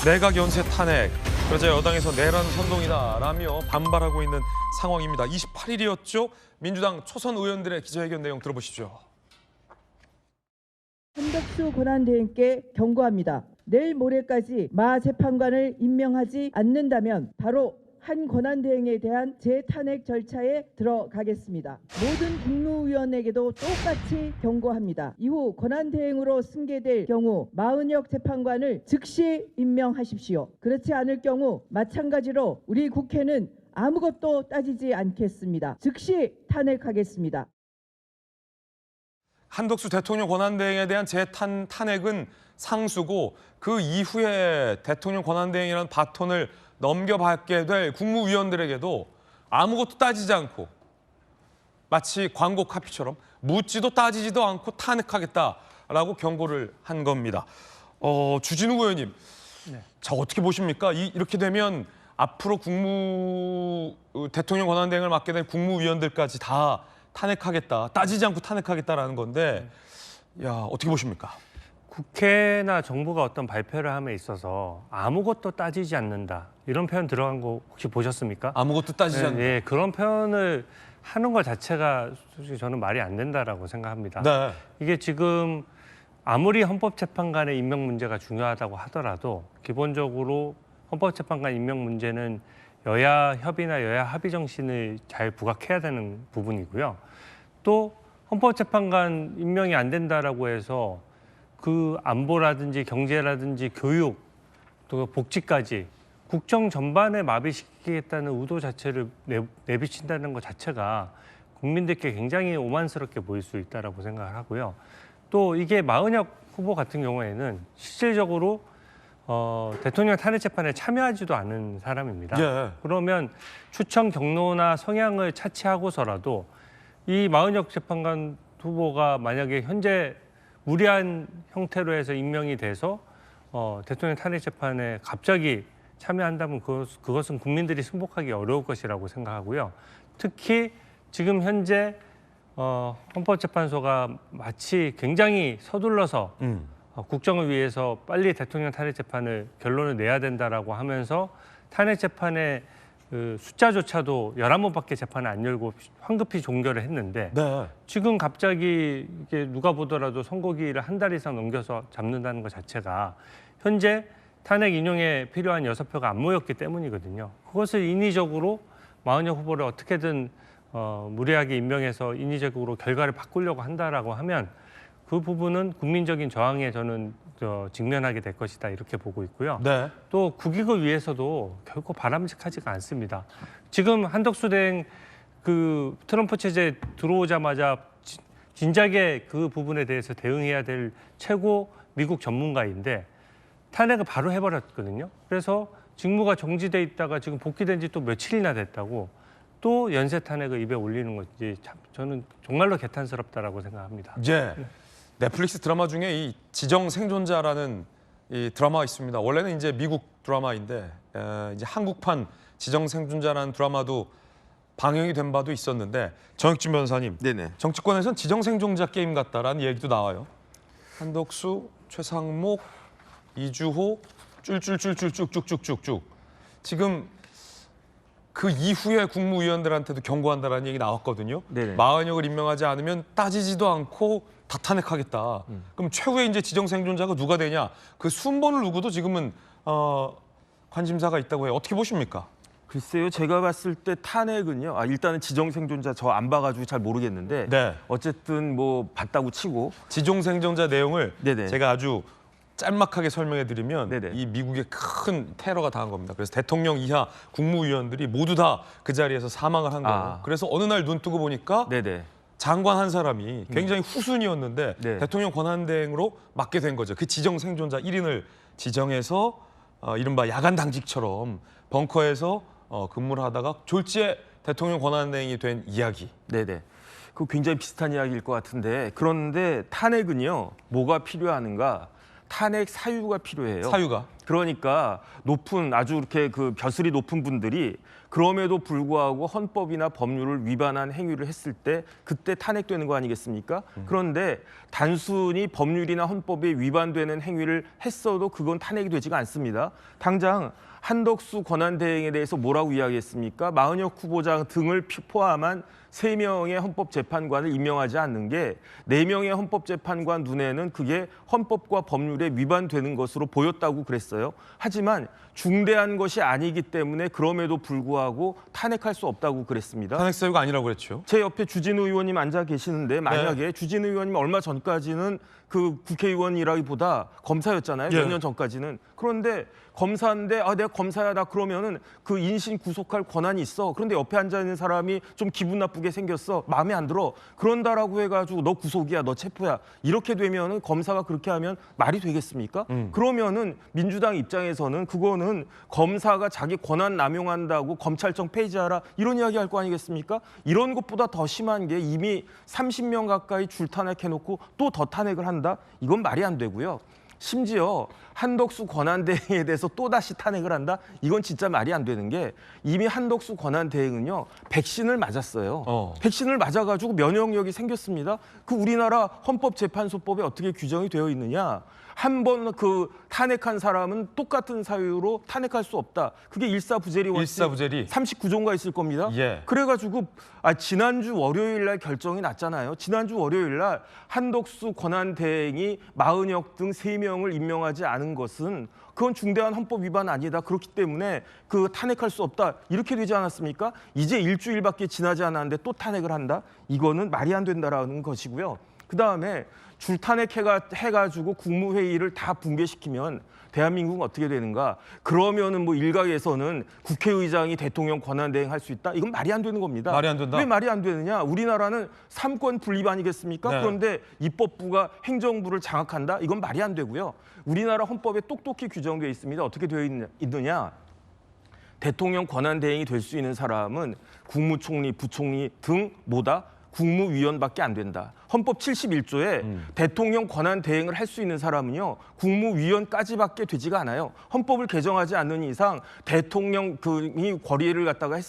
내각 연쇄 탄핵, 그러자 여당에서 내란 선동이다라며 반발하고 있는 상황입니다. 28일이었죠. 민주당 초선 의원들의 기자회견 내용 들어보시죠. 한덕수 권한대행께 경고합니다. 내일 모레까지 마 재판관을 임명하지 않는다면 바로 한 권한대행에 대한 재탄핵 절차에 들어가겠습니다. 모든 국무위원에게도 똑같이 경고합니다. 이후 권한대행으로 승계될 경우 마은혁 재판관을 즉시 임명하십시오. 그렇지 않을 경우 마찬가지로 우리 국회는 아무것도 따지지 않겠습니다. 즉시 탄핵하겠습니다. 한덕수 대통령 권한대행에 대한 탄핵은 상수고 그 이후에 대통령 권한대행이라는 바톤을 넘겨받게 될 국무위원들에게도 아무것도 따지지 않고 마치 광고 카피처럼 묻지도 따지지도 않고 탄핵하겠다라고 경고를 한 겁니다. 주진우 의원님, 자 어떻게 보십니까? 이렇게 되면 앞으로 대통령 권한대행을 맡게 될 국무위원들까지 다 탄핵하겠다, 따지지 않고 탄핵하겠다라는 건데, 야 어떻게 보십니까? 국회나 정부가 어떤 발표를 함에 있어서 아무것도 따지지 않는다 이런 표현 들어간 거 혹시 보셨습니까? 아무것도 따지지 않는다. 예, 그런 표현을 하는 것 자체가 솔직히 저는 말이 안 된다라고 생각합니다. 네. 이게 지금 아무리 헌법재판관의 임명 문제가 중요하다고 하더라도 기본적으로 헌법재판관 임명 문제는 여야 협의나 여야 합의 정신을 잘 부각해야 되는 부분이고요. 또 헌법재판관 임명이 안 된다라고 해서 그 안보라든지 경제라든지 교육 또 복지까지 국정 전반에 마비시키겠다는 의도 자체를 내비친다는 것 자체가 국민들께 굉장히 오만스럽게 보일 수 있다라고 생각을 하고요. 또 이게 마은혁 후보 같은 경우에는 실질적으로 대통령 탄핵 재판에 참여하지도 않은 사람입니다. 예. 그러면 추천 경로나 성향을 차치하고서라도 이 마은혁 재판관 후보가 만약에 현재 무리한 형태로 해서 임명이 돼서 대통령 탄핵 재판에 갑자기 참여한다면 그것은 국민들이 승복하기 어려울 것이라고 생각하고요. 특히 지금 현재 헌법재판소가 마치 굉장히 서둘러서 국정을 위해서 빨리 대통령 탄핵 재판을 결론을 내야 된다라고 하면서 탄핵 재판의 그 숫자조차도 11번밖에 재판을 안 열고 황급히 종결을 했는데 네. 지금 갑자기 이게 누가 보더라도 선고기일을 한 달 이상 넘겨서 잡는다는 것 자체가 현재 탄핵 인용에 필요한 6표가 안 모였기 때문이거든요. 그것을 인위적으로 마은혁 후보를 어떻게든 무리하게 임명해서 인위적으로 결과를 바꾸려고 한다라고 하면 그 부분은 국민적인 저항에 저는 직면하게 될 것이다 이렇게 보고 있고요. 네. 또 국익을 위해서도 결코 바람직하지가 않습니다. 지금 한덕수 대행 그 트럼프 체제 들어오자마자 진작에 그 부분에 대해서 대응해야 될 최고 미국 전문가인데 탄핵을 바로 해버렸거든요. 그래서 직무가 정지돼 있다가 지금 복귀된 지 또 며칠이나 됐다고 또 연쇄 탄핵을 입에 올리는 것이 참 저는 정말로 개탄스럽다라고 생각합니다. 예. 넷플릭스 드라마 중에 이 지정 생존자라는 이 드라마가 있습니다. 원래는 이제 미국 드라마인데 이제 한국판 지정 생존자라는 드라마도 방영이 된 바도 있었는데 정익진 변호사님, 네네. 정치권에서는 지정 생존자 게임 같다라는 얘기도 나와요. 한덕수, 최상목, 이주호 쭉쭉쭉쭉쭉쭉쭉 지금 그 이후에 국무위원들한테도 경고한다라는 얘기 나왔거든요. 네네. 마은혁을 임명하지 않으면 따지지도 않고 다 탄핵하겠다. 그럼 최후의 이제 지정 생존자가 누가 되냐? 그 순번을 두고도 지금은 관심사가 있다고 해요. 어떻게 보십니까? 글쎄요, 제가 봤을 때 탄핵은요. 일단은 지정 생존자 저 안 봐가지고 잘 모르겠는데. 네. 어쨌든 뭐 봤다고 치고. 지정 생존자 내용을 네네. 제가 아주 짤막하게 설명해 드리면 네네. 이 미국에 큰 테러가 당한 겁니다. 그래서 대통령 이하 국무위원들이 모두 다 그 자리에서 사망을 한 거예요. 그래서 어느 날 눈 뜨고 보니까 네네. 장관 한 사람이 굉장히 후순이었는데 네. 대통령 권한대행으로 맡게 된 거죠. 그 지정 생존자 1인을 지정해서 이른바 야간 당직처럼 벙커에서 근무를 하다가 졸지에 대통령 권한대행이 된 이야기. 네네. 그 굉장히 비슷한 이야기일 것 같은데 그런데 탄핵은요 뭐가 필요하는가? 탄핵 사유가 필요해요. 사유가. 그러니까 아주 이렇게 그 벼슬이 높은 분들이 그럼에도 불구하고 헌법이나 법률을 위반한 행위를 했을 때 그때 탄핵되는 거 아니겠습니까? 그런데 단순히 법률이나 헌법에 위반되는 행위를 했어도 그건 탄핵이 되지가 않습니다. 당장 한덕수 권한대행에 대해서 뭐라고 이야기했습니까? 마은혁 후보자 등을 포함한 3명의 헌법재판관을 임명하지 않는 게 4명의 헌법재판관 눈에는 그게 헌법과 법률에 위반되는 것으로 보였다고 그랬어요. 하지만 중대한 것이 아니기 때문에 그럼에도 불구하고 탄핵할 수 없다고 그랬습니다. 탄핵 사유가 아니라고 그랬죠. 제 옆에 주진우 의원님 앉아 계시는데 만약에 주진우 의원님 얼마 전까지는 그 국회의원이라기보다 검사였잖아요. 예. 몇 년 전까지는. 그런데 검사인데 내가 검사야 나 그러면은 그 인신 구속할 권한이 있어. 그런데 옆에 앉아 있는 사람이 좀 기분 나쁘게 생겼어. 마음에 안 들어. 그런다라고 해가지고 너 구속이야, 너 체포야. 이렇게 되면은 검사가 그렇게 하면 말이 되겠습니까? 그러면은 민주당 입장에서는 그거는 검사가 자기 권한 남용한다고 검찰청 폐지하라 이런 이야기 할 거 아니겠습니까? 이런 것보다 더 심한 게 이미 30명 가까이 줄탄핵해놓고 또 더 탄핵을 한다? 이건 말이 안 되고요. 심지어 한덕수 권한대행에 대해서 또다시 탄핵을 한다? 이건 진짜 말이 안 되는 게 이미 한덕수 권한대행은요. 백신을 맞았어요. 백신을 맞아가지고 면역력이 생겼습니다. 그 우리나라 헌법재판소법에 어떻게 규정이 되어 있느냐. 한 번 그 탄핵한 사람은 똑같은 사유로 탄핵할 수 없다. 그게 일사부재리 원칙 일사부재리. 39조인가 있을 겁니다. 예. 그래가지고 지난주 월요일 날 결정이 났잖아요. 지난주 월요일 날 한덕수 권한대행이 마은혁 등 3명을 임명하지 않은 것은 그건 중대한 헌법 위반 아니다. 그렇기 때문에 그 탄핵할 수 없다. 이렇게 되지 않았습니까? 이제 일주일밖에 지나지 않았는데 또 탄핵을 한다? 이거는 말이 안 된다라는 것이고요. 그다음에 줄탄핵해가지고 국무회의를 다 붕괴시키면 대한민국은 어떻게 되는가? 그러면은 뭐 일각에서는 국회의장이 대통령 권한대행 할 수 있다? 이건 말이 안 되는 겁니다. 말이 안 된다? 왜 말이 안 되느냐? 우리나라는 삼권 분립 아니겠습니까? 네. 그런데 입법부가 행정부를 장악한다? 이건 말이 안 되고요. 우리나라 헌법에 똑똑히 규정되어 있습니다. 어떻게 되어 있느냐? 대통령 권한대행이 될 수 있는 사람은 국무총리, 부총리 등 뭐다? 국무위원밖에 안 된다. 헌법 71조에 대통령 권한 대행을 할 수 있는 사람은요. 국무위원까지밖에 되지가 않아요. 헌법을 개정하지 않는 이상 대통령이 권위를 갖다가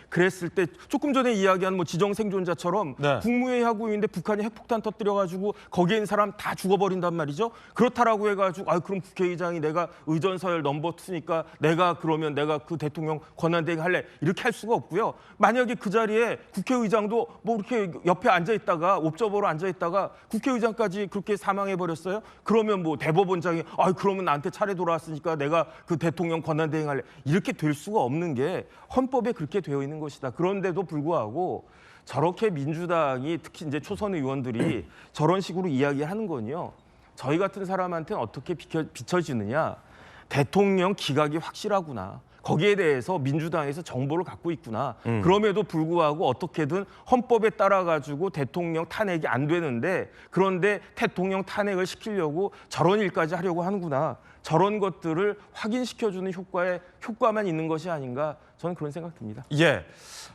그랬을 때 조금 전에 이야기한 뭐 지정생존자처럼 네. 국무회의 하고 있는데 북한이 핵폭탄 터뜨려가지고 거기에 있는 사람 다 죽어버린단 말이죠. 그렇다라고 해가지고 그럼 국회의장이 내가 의전서열 넘버 2니까 내가 그 대통령 권한 대행 할래 이렇게 할 수가 없고요. 만약에 그 자리에 국회의장도 뭐 이렇게 옆에 앉아 있다가 옵저버로 앉아 있다가 국회의장까지 그렇게 사망해 버렸어요. 그러면 뭐 대법원장이 그러면 나한테 차례 돌아왔으니까 내가 그 대통령 권한 대행할래 이렇게 될 수가 없는 게 헌법에 그렇게 되어 있는 것이다. 그런데도 불구하고 저렇게 민주당이 특히 이제 초선 의원들이 저런 식으로 이야기하는 건요. 저희 같은 사람한테는 어떻게 비춰지느냐. 대통령 기각이 확실하구나. 거기에 대해서 민주당에서 정보를 갖고 있구나. 그럼에도 불구하고 어떻게든 헌법에 따라 가지고 대통령 탄핵이 안 되는데 그런데 대통령 탄핵을 시키려고 저런 일까지 하려고 하는구나. 저런 것들을 확인시켜주는 효과만 있는 것이 아닌가 저는 그런 생각 듭니다. 예.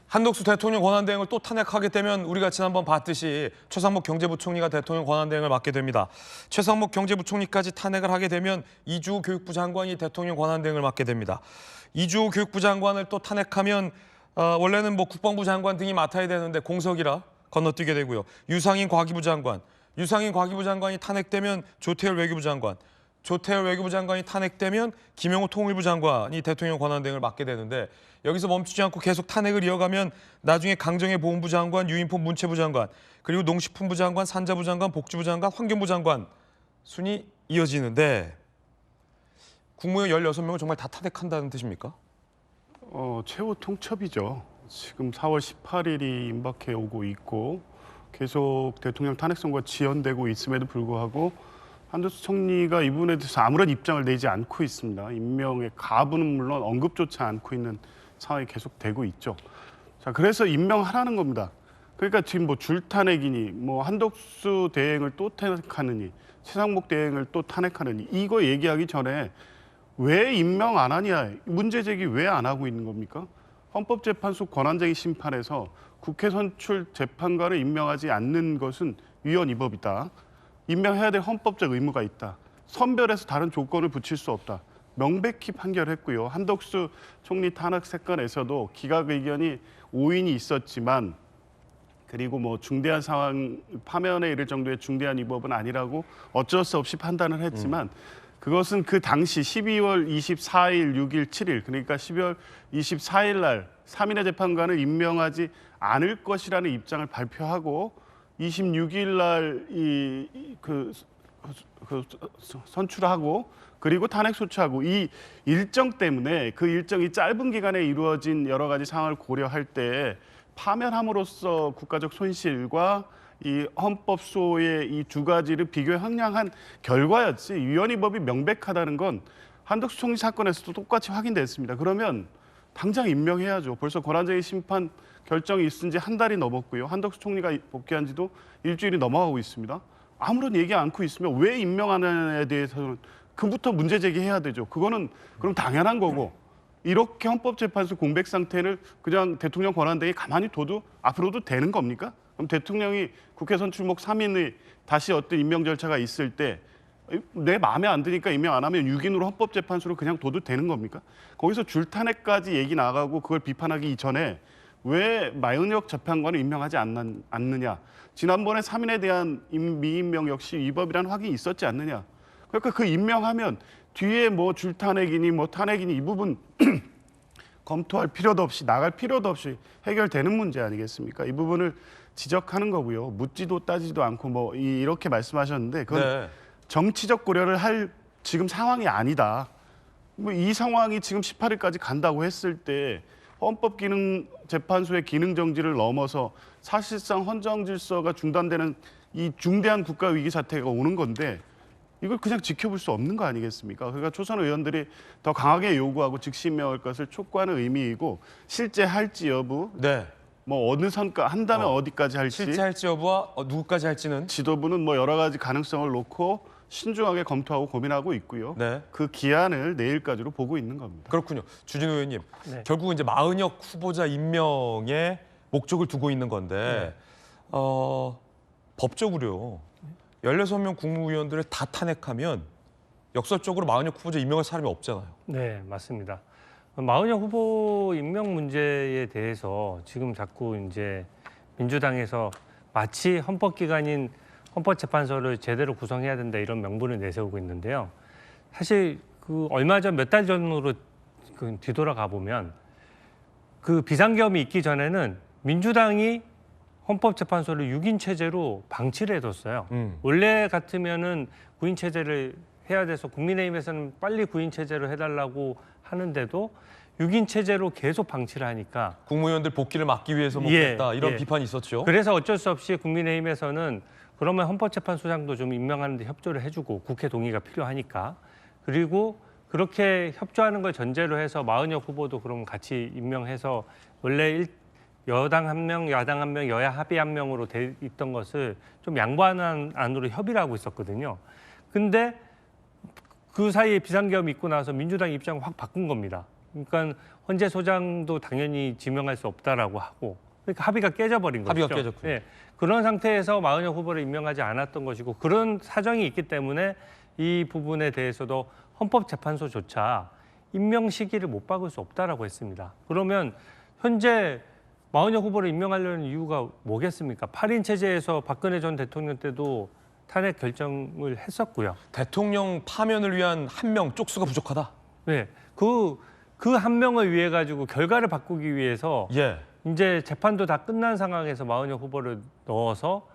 한덕수 대통령 권한대행을 또 탄핵하게 되면 우리가 지난번 봤듯이 최상목 경제부총리가 대통령 권한대행을 맡게 됩니다. 최상목 경제부총리까지 탄핵을 하게 되면 이주호 교육부 장관이 대통령 권한대행을 맡게 됩니다. 이주호 교육부 장관을 또 탄핵하면 원래는 뭐 국방부 장관 등이 맡아야 되는데 공석이라 건너뛰게 되고요. 유상인 과기부 장관이 탄핵되면 조태열 외교부 장관이 탄핵되면 김영호 통일부 장관이 대통령 권한대행을 맡게 되는데 여기서 멈추지 않고 계속 탄핵을 이어가면 나중에 강정의 보훈부 장관, 유인포 문체부 장관, 그리고 농식품부 장관, 산자부 장관, 복지부 장관, 환경부 장관 순이 이어지는데 국무위원 16명을 정말 다 탄핵한다는 뜻입니까? 최후 통첩이죠. 지금 4월 18일이 임박해 오고 있고 계속 대통령 탄핵 선고가 지연되고 있음에도 불구하고 한덕수 총리가 이 부분에 대해서 아무런 입장을 내지 않고 있습니다. 임명의 가부는 물론 언급조차 않고 있는 상황이 계속되고 있죠. 자, 그래서 임명하라는 겁니다. 그러니까 지금 뭐 줄탄핵이니 뭐 한덕수 대행을 또 탄핵하느니 최상목 대행을 또 탄핵하느니 이거 얘기하기 전에 왜 임명 안 하냐, 문제 제기 왜 안 하고 있는 겁니까? 헌법재판소 권한쟁의 심판에서 국회 선출 재판관을 임명하지 않는 것은 위헌 위법이다. 임명해야 될 헌법적 의무가 있다. 선별해서 다른 조건을 붙일 수 없다. 명백히 판결했고요. 한덕수 총리 탄핵 사건에서도 기각 의견이 5인이 있었지만 그리고 뭐 중대한 상황 파면에 이를 정도의 중대한 위법은 아니라고 어쩔 수 없이 판단을 했지만 그것은 그 당시 12월 24일, 6일, 7일 그러니까 12월 24일 날 3인의 재판관을 임명하지 않을 것이라는 입장을 발표하고 26일 날 선출하고 그리고 탄핵 소추하고 이 일정 때문에 그 일정이 짧은 기간에 이루어진 여러 가지 상황을 고려할 때 파면함으로써 국가적 손실과 이 헌법소의 이 두 가지를 비교 형량한 결과였지 위헌위법이 명백하다는 건 한덕수 총리 사건에서도 똑같이 확인됐습니다. 그러면 당장 임명해야죠. 벌써 권한쟁의 심판 결정이 있은 지 한 달이 넘었고요. 한덕수 총리가 복귀한 지도 일주일이 넘어가고 있습니다. 아무런 얘기 않고 있으면 왜 임명하느냐에 대해서는 그부터 문제 제기해야 되죠. 그거는 그럼 당연한 거고 이렇게 헌법재판소 공백 상태를 그냥 대통령 권한대행이 가만히 둬도 앞으로도 되는 겁니까? 그럼 대통령이 국회 선출목 3인의 다시 어떤 임명 절차가 있을 때 내 마음에 안 드니까 임명 안 하면 6인으로 헌법재판소로 그냥 둬도 되는 겁니까? 거기서 줄탄핵까지 얘기 나가고 그걸 비판하기 이전에 왜 마은혁 재판관을 임명하지 않느냐? 지난번에 3인에 대한 미임명 역시 위법이라는 확인이 있었지 않느냐? 그러니까 그 임명하면 뒤에 뭐 줄탄핵이니 뭐 탄핵이니 이 부분 검토할 필요도 없이 나갈 필요도 없이 해결되는 문제 아니겠습니까? 이 부분을 지적하는 거고요. 묻지도 따지도 않고 뭐 이렇게 말씀하셨는데 그건 네. 정치적 고려를 할 지금 상황이 아니다. 뭐 이 상황이 지금 18일까지 간다고 했을 때 헌법기능재판소의 기능 정지를 넘어서 사실상 헌정 질서가 중단되는 이 중대한 국가 위기 사태가 오는 건데 이걸 그냥 지켜볼 수 없는 거 아니겠습니까? 그러니까 초선 의원들이 더 강하게 요구하고 즉시 임명할 것을 촉구하는 의미이고 실제 할지 여부, 네. 뭐 어느 선까 한다면 어디까지 할지, 실제 할지 여부와 누구까지 할지는 지도부는 뭐 여러 가지 가능성을 놓고 신중하게 검토하고 고민하고 있고요. 네. 그 기한을 내일까지로 보고 있는 겁니다. 그렇군요. 주진우 의원님, 네. 결국은 이제 마은혁 후보자 임명에 목적을 두고 있는 건데 법적으로요. 16명 국무위원들을 다 탄핵하면 역설적으로 마은혁 후보자 임명할 사람이 없잖아요. 네, 맞습니다. 마은혁 후보 임명 문제에 대해서 지금 자꾸 이제 민주당에서 마치 헌법기관인 헌법재판소를 제대로 구성해야 된다 이런 명분을 내세우고 있는데요. 사실 그 얼마 전 몇 달 전으로 뒤돌아가 보면 그 비상계엄이 있기 전에는 민주당이 헌법재판소를 6인 체제로 방치를 해뒀어요. 원래 같으면은 9인 체제를 해야 돼서 국민의힘에서는 빨리 9인 체제로 해달라고 하는데도 6인 체제로 계속 방치를 하니까 국무위원들 복귀를 막기 위해서 못했다 이런 비판이 있었죠. 그래서 어쩔 수 없이 국민의힘에서는 그러면 헌법재판소장도 좀 임명하는 데 협조를 해주고 국회 동의가 필요하니까 그리고 그렇게 협조하는 걸 전제로 해서 마은혁 후보도 그럼 같이 임명해서 원래 여당 한 명, 야당 한 명, 여야 합의 한 명으로 돼 있던 것을 좀 양보하는 안으로 협의를 하고 있었거든요. 근데 그 사이에 비상계엄이 있고 나서 민주당 입장을 확 바꾼 겁니다. 그러니까 헌재 소장도 당연히 지명할 수 없다라고 하고 그러니까 합의가 깨져버린 거죠. 합의가 깨졌군요. 네. 그런 상태에서 마은혁 후보를 임명하지 않았던 것이고 그런 사정이 있기 때문에 이 부분에 대해서도 헌법재판소조차 임명 시기를 못 박을 수 없다라고 했습니다. 그러면 현재 마은혁 후보를 임명하려는 이유가 뭐겠습니까? 8인 체제에서 박근혜 전 대통령 때도 탄핵 결정을 했었고요. 대통령 파면을 위한 한 명 쪽수가 부족하다. 네, 그 한 명을 위해 가지고 결과를 바꾸기 위해서 예. 이제 재판도 다 끝난 상황에서 마은혁 후보를 넣어서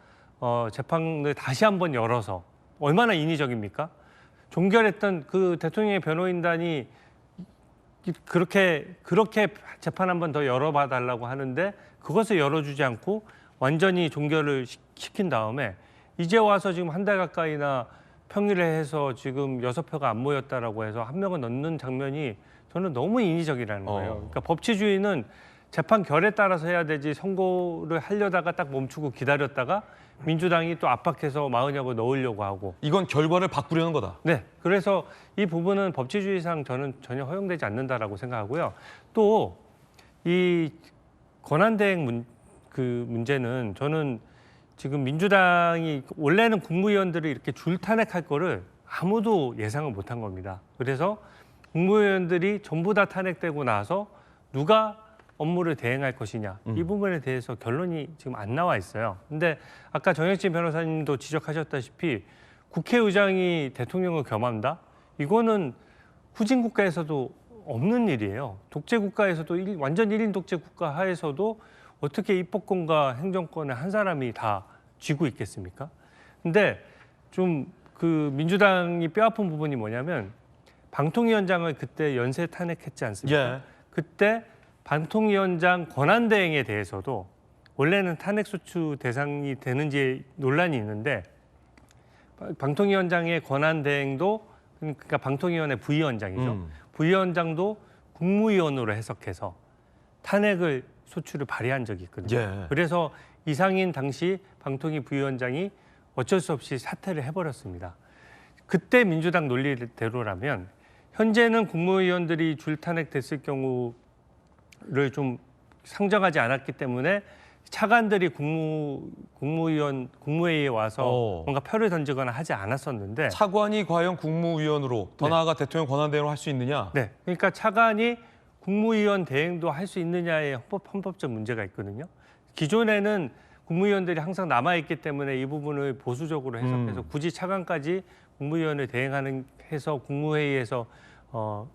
재판을 다시 한번 열어서 얼마나 인위적입니까? 종결했던 그 대통령의 변호인단이 그렇게 재판 한번 더 열어봐 달라고 하는데 그것을 열어주지 않고 완전히 종결을 시킨 다음에 이제 와서 지금 한 달 가까이나 평일에 해서 지금 6표가 안 모였다라고 해서 한 명을 넣는 장면이 저는 너무 인위적이라는 거예요. 그러니까 법치주의는 재판 결에 따라서 해야 되지 선고를 하려다가 딱 멈추고 기다렸다가 민주당이 또 압박해서 마은혁을 넣으려고 하고 이건 결과를 바꾸려는 거다. 네, 그래서 이 부분은 법치주의상 저는 전혀 허용되지 않는다라고 생각하고요. 또 이 권한대행 문제는 저는 지금 민주당이 원래는 국무위원들이 이렇게 줄탄핵할 거를 아무도 예상을 못한 겁니다. 그래서 국무위원들이 전부 다 탄핵되고 나서 누가 업무를 대행할 것이냐 이 부분에 대해서 결론이 지금 안 나와 있어요. 근데 아까 정혁진 변호사님도 지적하셨다시피 국회의장이 대통령을 겸한다? 이거는 후진 국가에서도 없는 일이에요. 독재 국가에서도 완전 1인 독재 국가 하에서도 어떻게 입법권과 행정권을 한 사람이 다 쥐고 있겠습니까? 근데 좀 그 민주당이 뼈아픈 부분이 뭐냐면 방통위원장을 그때 연쇄 탄핵했지 않습니까? 예. 그때 방통위원장 권한대행에 대해서도 원래는 탄핵소추 대상이 되는지 논란이 있는데 방통위원장의 권한대행도 그러니까 방통위원회 부위원장이죠. 부위원장도 국무위원으로 해석해서 탄핵을 소추를 발의한 적이 있거든요. 예. 그래서 이상인 당시 방통위 부위원장이 어쩔 수 없이 사퇴를 해버렸습니다. 그때 민주당 논리대로라면 현재는 국무위원들이 줄탄핵됐을 경우를 좀 상정하지 않았기 때문에 차관들이 국무회의에 와서 뭔가 표를 던지거나 하지 않았었는데 차관이 과연 국무위원으로 더 네. 나아가 대통령 권한대행으로 할 수 있느냐? 네, 그러니까 차관이 국무위원 대행도 할 수 있느냐의 헌법적 문제가 있거든요. 기존에는 국무위원들이 항상 남아있기 때문에 이 부분을 보수적으로 해석해서 굳이 차관까지 국무위원을 대행하는 해서 국무회의에서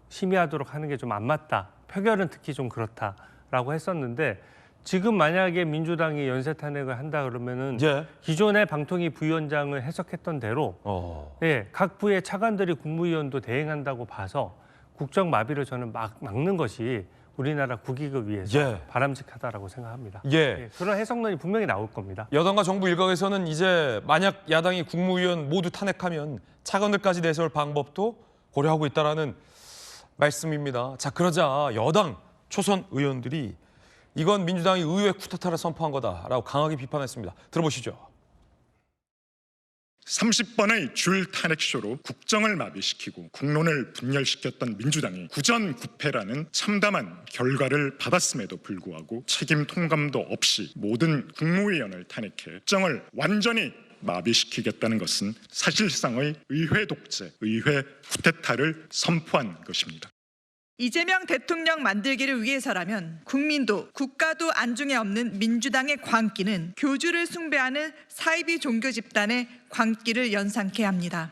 심의하도록 하는 게 좀 안 맞다. 표결은 특히 좀 그렇다라고 했었는데 지금 만약에 민주당이 연쇄 탄핵을 한다 그러면은 예. 기존의 방통위 부위원장을 해석했던 대로 예, 각 부의 차관들이 국무위원도 대행한다고 봐서 국정 마비를 저는 막는 것이 우리나라 국익을 위해서 예. 바람직하다라고 생각합니다. 예. 예, 그런 해석론이 분명히 나올 겁니다. 여당과 정부 일각에서는 이제 만약 야당이 국무위원 모두 탄핵하면 차관들까지 내세울 방법도 고려하고 있다라는 말씀입니다. 자, 그러자 여당 초선 의원들이 이건 민주당이 의회 쿠데타를 선포한 거다라고 강하게 비판했습니다. 들어보시죠. 30번의 줄 탄핵쇼로 국정을 마비시키고 국론을 분열시켰던 민주당이 구전구패라는 참담한 결과를 받았음에도 불구하고 책임 통감도 없이 모든 국무위원을 탄핵해 국정을 완전히 마비시키겠다는 것은 사실상의 의회 독재, 의회 쿠데타를 선포한 것입니다. 이재명 대통령 만들기를 위해서라면 국민도 국가도 안중에 없는 민주당의 광기는 교주를 숭배하는 사이비 종교 집단의 광기를 연상케 합니다.